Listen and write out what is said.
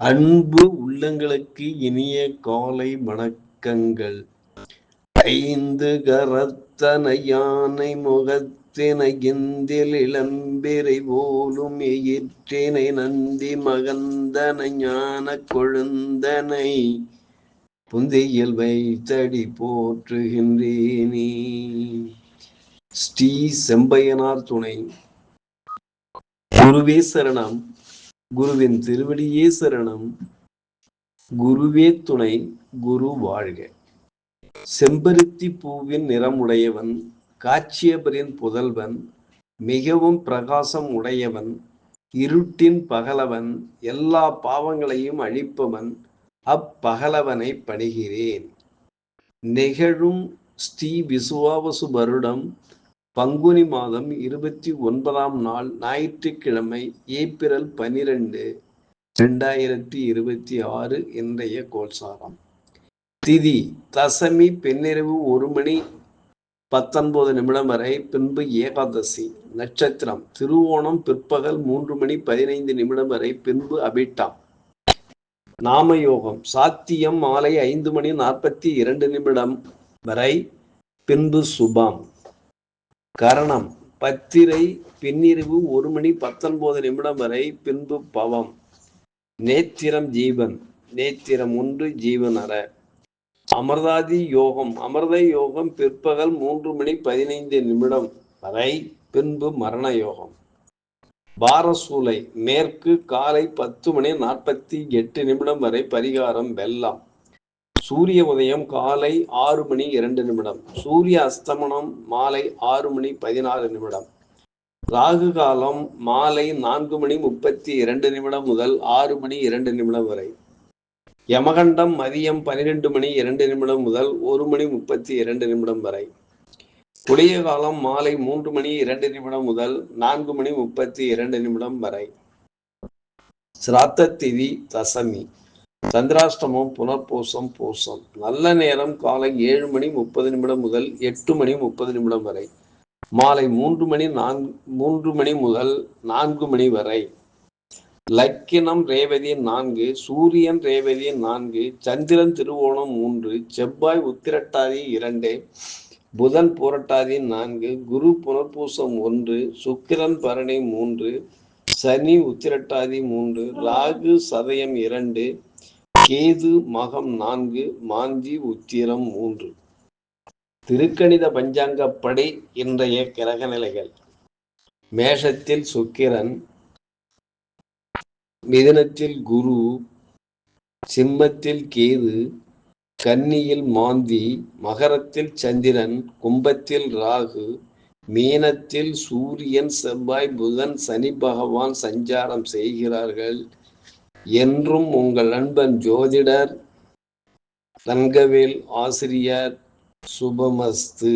அன்பு உள்ளங்களுக்கு இனிய காலை வணக்கங்கள். ஐந்து கரத்தனை யானை முகத்தினை இந்தில் இளம்பிரை போலும் எயிற்றினை நந்தி மகந்தனை ஞான கொழுந்தனை புந்தியில் வைத்தடி போற்றுகின்றேனே. ஸ்ரீ செம்பையனார் துணை. குருவே சரணம். குருவின் திருவடியே சரணம். குருவே துணை. குரு வாழ்க. செம்பருத்தி பூவின் நிறமுடையவன், காட்சியபரின் புதல்வன், மிகவும் பிரகாசம் உடையவன், இருட்டின் பகலவன், எல்லா பாவங்களையும் அழிப்பவன், அப்பகலவனை பணிகிறேன். நிகழும் ஸ்ரீ விசுவாவசு வருடம் பங்குனி மாதம் 29ஆம் நாள் ஞாயிற்றுக்கிழமை ஏப்ரல் 12, 2026 இன்றைய கோல்சாரம். திதி தசமி பின்னிரவு 1:19 வரை, பின்பு ஏகாதசி. நட்சத்திரம் திருவோணம் பிற்பகல் 3:15 வரை, பின்பு அபிட்டம். நாமயோகம் சாத்தியம் மாலை 5:42 வரை, பின்பு சுபம். கரணம் பத்திரை பின்னிரவு 1:19 வரை, பின்பு பவம். நேத்திரம் ஜீவன். நேத்திரம் 1 ஜீவன் அற. அமிர்தாதி யோகம். அமிர்த யோகம் பிற்பகல் 3:15 வரை, பின்பு மரண யோகம். பாரசூலை மேற்கு காலை 10:48 வரை, பரிகாரம் வெள்ளம். சூரிய உதயம் காலை 6:02. சூரிய அஸ்தமனம் மாலை 6:14. ராகு காலம் மாலை 4:32 முதல் 6:02 வரை. யமகண்டம் மதியம் 12:02 முதல் 1:32 வரை. குளிய காலம் மாலை 3:02 முதல் 4:32 வரை. சிராத்த திதி தசமி. சந்திராஷ்டமம் புனர்பூசம் பூசம். நல்ல நேரம் காலை 7:30 முதல் 8:30 வரை, மாலை 3 முதல் 4 வரை. லக்கினம் ரேவதி 4, சூரியன் ரேவதி 4, சந்திரன் திருவோணம் 3, செவ்வாய் உத்திரட்டாதி 2, புதன் பூரட்டாதி 4, குரு புனர்பூசம் 1, சுக்கிரன் பரணி 3, சனி உத்திரட்டாதி 3, ராகு சதயம் 2, கேது மகம் 4, மாந்தி உத்திரம் 3. திருக்கணித பஞ்சாங்கப்படி இன்றைய கிரக நிலைகள். மேஷத்தில் சுக்கிரன், மிதுனத்தில் குரு, சிம்மத்தில் கேது, கன்னியில் மாந்தி, மகரத்தில் சந்திரன், கும்பத்தில் ராகு, மீனத்தில் சூரியன் செவ்வாய் புதன் சனி பகவான் சஞ்சாரம் செய்கிறார்கள். என்றும் உங்கள் நண்பன் ஜோதிடர் தங்கவேல் ஆசிரியர். சுபமஸ்து.